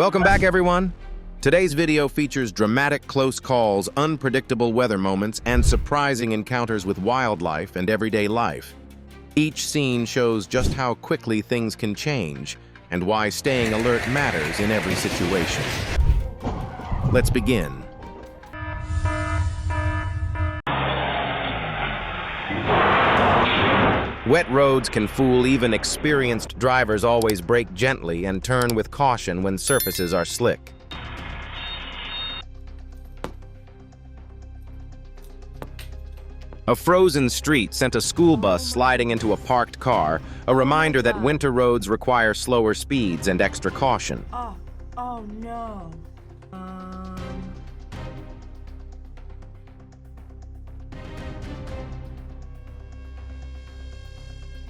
Welcome back, everyone. Today's video features dramatic close calls, unpredictable weather moments, and surprising encounters with wildlife and everyday life. Each scene shows just how quickly things can change and why staying alert matters in every situation. Let's begin. Wet roads can fool even experienced drivers. Always brake gently and turn with caution when surfaces are slick. A frozen street sent a school bus sliding into a parked car, a reminder that winter roads require slower speeds and extra caution. Oh no.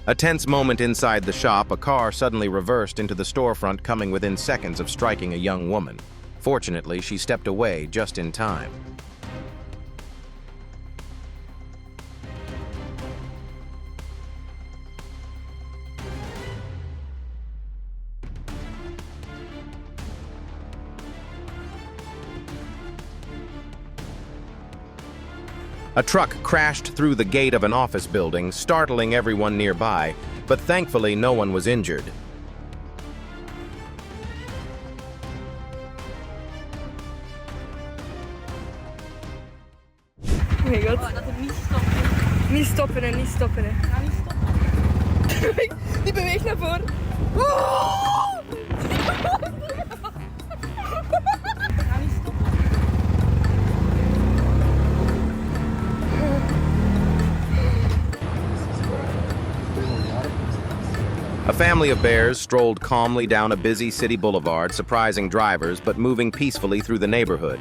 A tense moment inside the shop, a car suddenly reversed into the storefront, coming within seconds of striking a young woman. Fortunately, she stepped away just in time. A truck crashed through the gate of an office building, startling everyone nearby, but thankfully no one was injured. Oh mijn god. Oh, dat hem niet stoppen. Niet stoppen en niet stoppen. Hè. Ga niet stoppen. Die beweegt naar voren. Oh! Ga niet stoppen. A family of bears strolled calmly down a busy city boulevard, surprising drivers but moving peacefully through the neighborhood.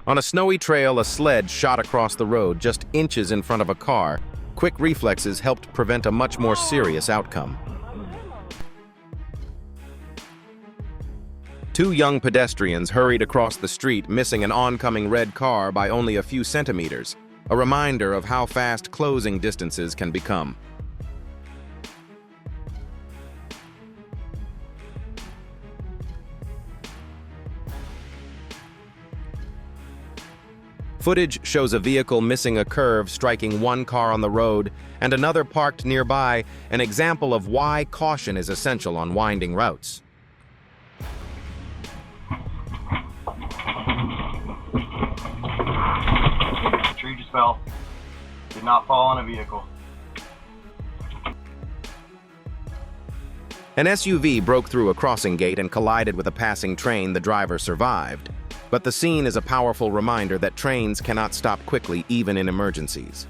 On a snowy trail, a sled shot across the road just inches in front of a car. Quick reflexes helped prevent a much more serious outcome. Two young pedestrians hurried across the street, missing an oncoming red car by only a few centimeters, a reminder of how fast closing distances can become. Footage shows a vehicle missing a curve, striking one car on the road and another parked nearby, an example of why caution is essential on winding routes. The tree just fell. Did not fall on a vehicle. An SUV broke through a crossing gate and collided with a passing train. The driver survived. But the scene is a powerful reminder that trains cannot stop quickly, even in emergencies.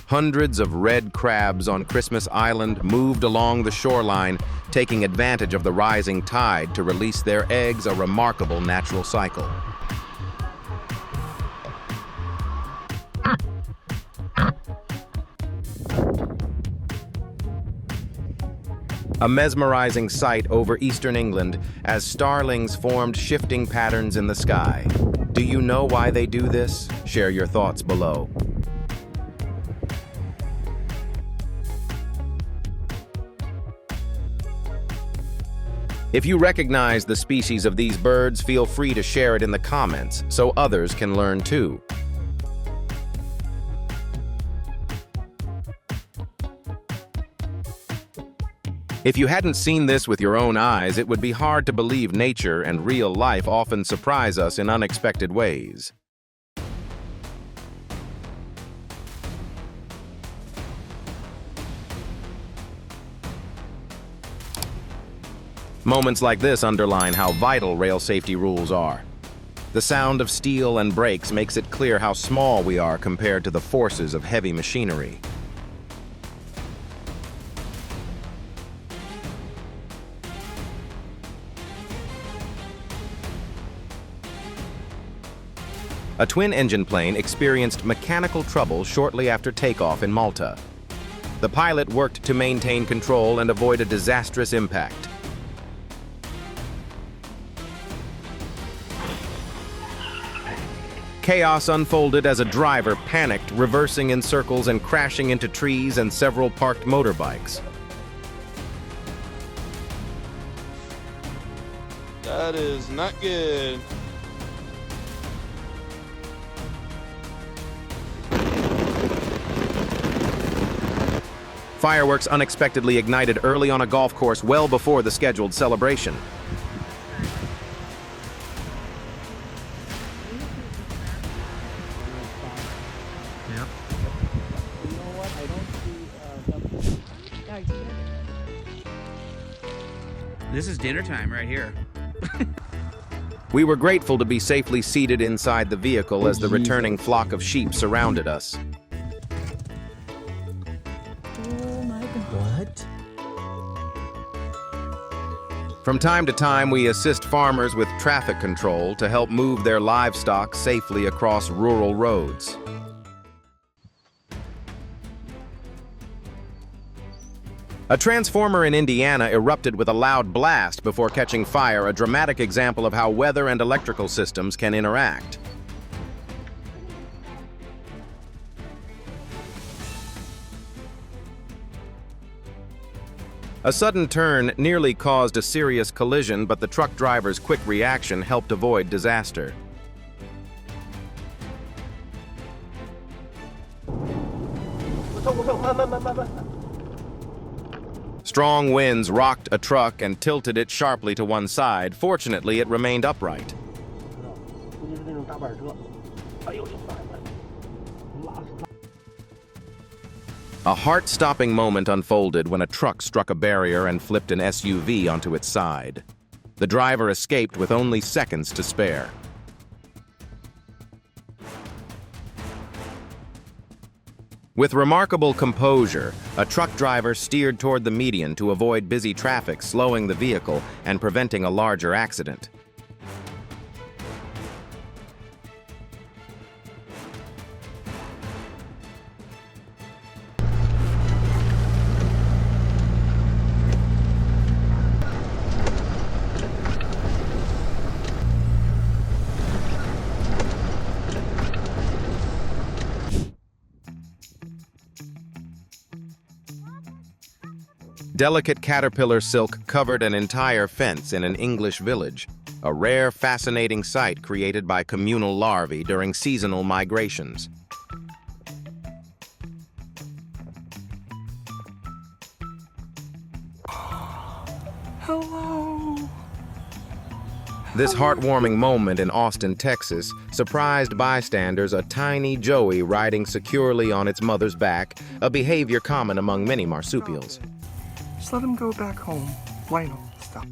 Hundreds of red crabs on Christmas Island moved along the shoreline, taking advantage of the rising tide to release their eggs, a remarkable natural cycle. A mesmerizing sight over eastern England as starlings formed shifting patterns in the sky. Do you know why they do this? Share your thoughts below. If you recognize the species of these birds, feel free to share it in the comments so others can learn too. If you hadn't seen this with your own eyes, it would be hard to believe nature and real life often surprise us in unexpected ways. Moments like this underline how vital rail safety rules are. The sound of steel and brakes makes it clear how small we are compared to the forces of heavy machinery. A twin-engine plane experienced mechanical trouble shortly after takeoff in Malta. The pilot worked to maintain control and avoid a disastrous impact. Chaos unfolded as a driver panicked, reversing in circles and crashing into trees and several parked motorbikes. That is not good. Fireworks unexpectedly ignited early on a golf course well before the scheduled celebration. This is dinner time right here. We were grateful to be safely seated inside the vehicle as the returning flock of sheep surrounded us. Oh my God. What? From time to time, we assist farmers with traffic control to help move their livestock safely across rural roads. A transformer in Indiana erupted with a loud blast before catching fire, a dramatic example of how weather and electrical systems can interact. A sudden turn nearly caused a serious collision, but the truck driver's quick reaction helped avoid disaster. Strong winds rocked a truck and tilted it sharply to one side. Fortunately, it remained upright. A heart-stopping moment unfolded when a truck struck a barrier and flipped an SUV onto its side. The driver escaped with only seconds to spare. With remarkable composure, a truck driver steered toward the median to avoid busy traffic, slowing the vehicle and preventing a larger accident. Delicate caterpillar silk covered an entire fence in an English village, a rare, fascinating sight created by communal larvae during seasonal migrations. Hello. This heartwarming moment in Austin, Texas, surprised bystanders a tiny joey riding securely on its mother's back, a behavior common among many marsupials. Just let him go back home. Lionel, stop.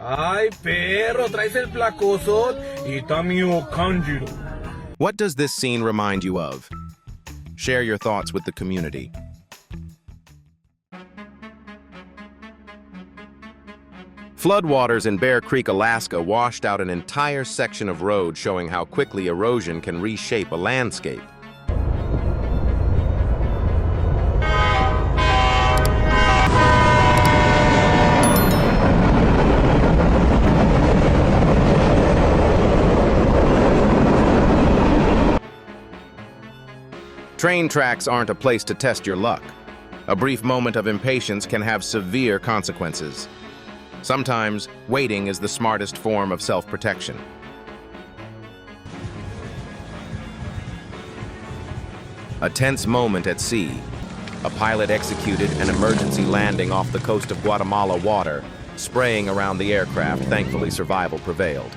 Ay, perro, traes el placoso y tamio kanjiro. What does this scene remind you of? Share your thoughts with the community. Floodwaters in Bear Creek, Alaska washed out an entire section of road, showing how quickly erosion can reshape a landscape. Train tracks aren't a place to test your luck. A brief moment of impatience can have severe consequences. Sometimes, waiting is the smartest form of self-protection. A tense moment at sea. A pilot executed an emergency landing off the coast of Guatemala water, spraying around the aircraft. Thankfully, survival prevailed.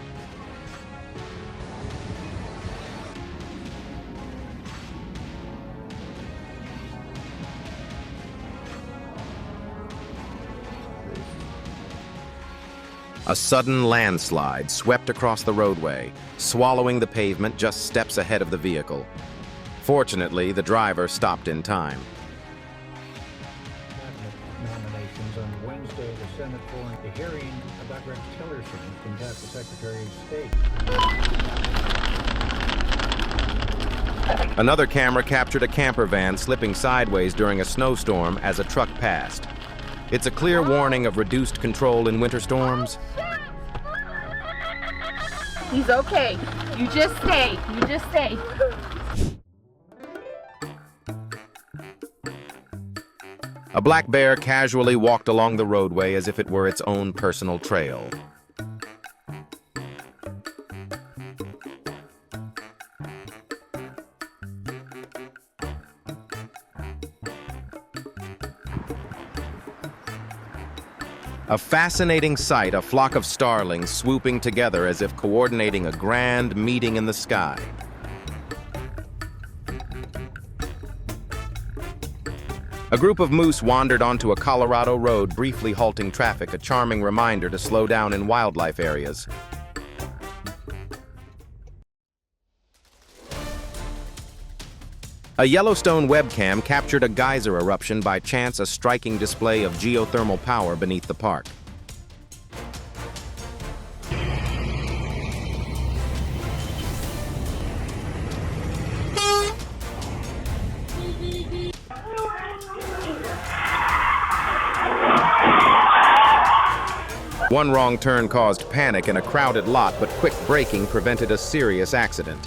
A sudden landslide swept across the roadway, swallowing the pavement just steps ahead of the vehicle. Fortunately, the driver stopped in time. Senate for a hearing about Rex Tillerson's contempt for Secretary of State. Another camera captured a camper van slipping sideways during a snowstorm as a truck passed. It's a clear warning of reduced control in winter storms. He's okay. You just stay. You just stay. A black bear casually walked along the roadway as if it were its own personal trail. A fascinating sight, a flock of starlings swooping together as if coordinating a grand meeting in the sky. A group of moose wandered onto a Colorado road, briefly halting traffic, a charming reminder to slow down in wildlife areas. A Yellowstone webcam captured a geyser eruption, by chance a striking display of geothermal power beneath the park. One wrong turn caused panic in a crowded lot, but quick braking prevented a serious accident.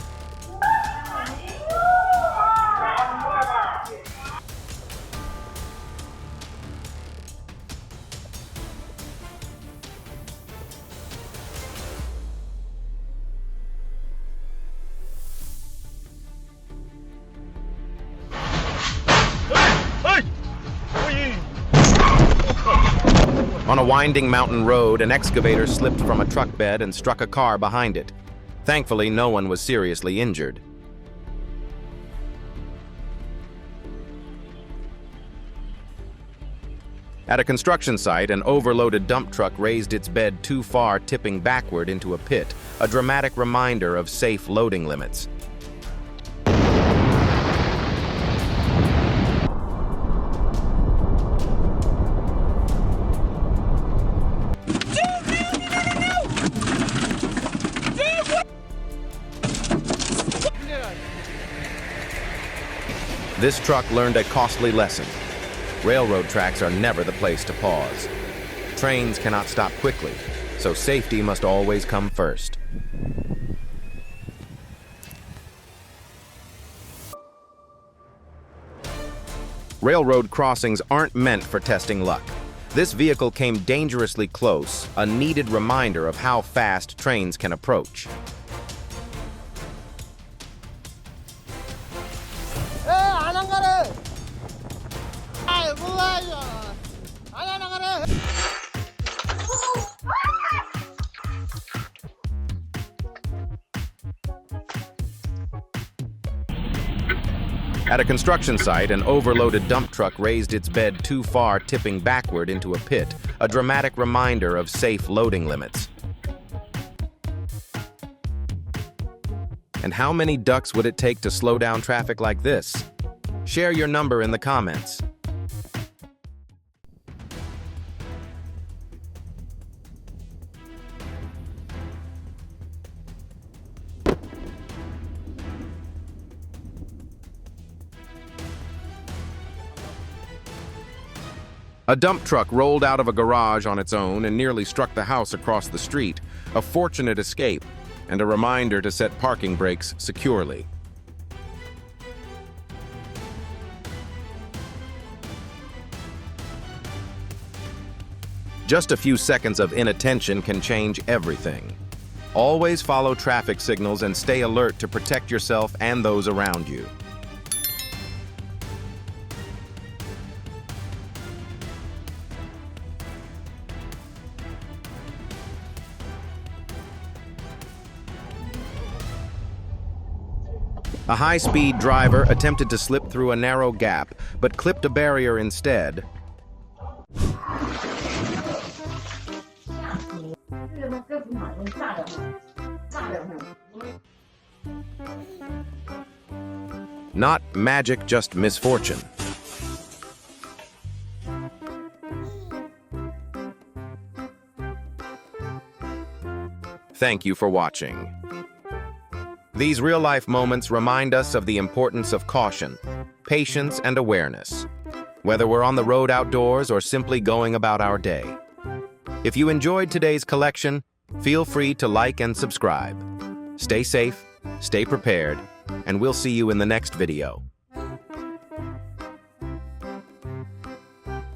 On a winding mountain road, an excavator slipped from a truck bed and struck a car behind it. Thankfully, no one was seriously injured. At a construction site, an overloaded dump truck raised its bed too far, tipping backward into a pit, a dramatic reminder of safe loading limits. This truck learned a costly lesson. Railroad tracks are never the place to pause. Trains cannot stop quickly, so safety must always come first. Railroad crossings aren't meant for testing luck. This vehicle came dangerously close, a needed reminder of how fast trains can approach. At a construction site, an overloaded dump truck raised its bed too far, tipping backward into a pit, a dramatic reminder of safe loading limits. And how many ducks would it take to slow down traffic like this? Share your number in the comments. A dump truck rolled out of a garage on its own and nearly struck the house across the street, a fortunate escape, and a reminder to set parking brakes securely. Just a few seconds of inattention can change everything. Always follow traffic signals and stay alert to protect yourself and those around you. A high-speed driver attempted to slip through a narrow gap, but clipped a barrier instead. Not magic, just misfortune. Thank you for watching. These real-life moments remind us of the importance of caution, patience, and awareness, whether we're on the road outdoors or simply going about our day. If you enjoyed today's collection, feel free to like and subscribe. Stay safe, stay prepared, and we'll see you in the next video.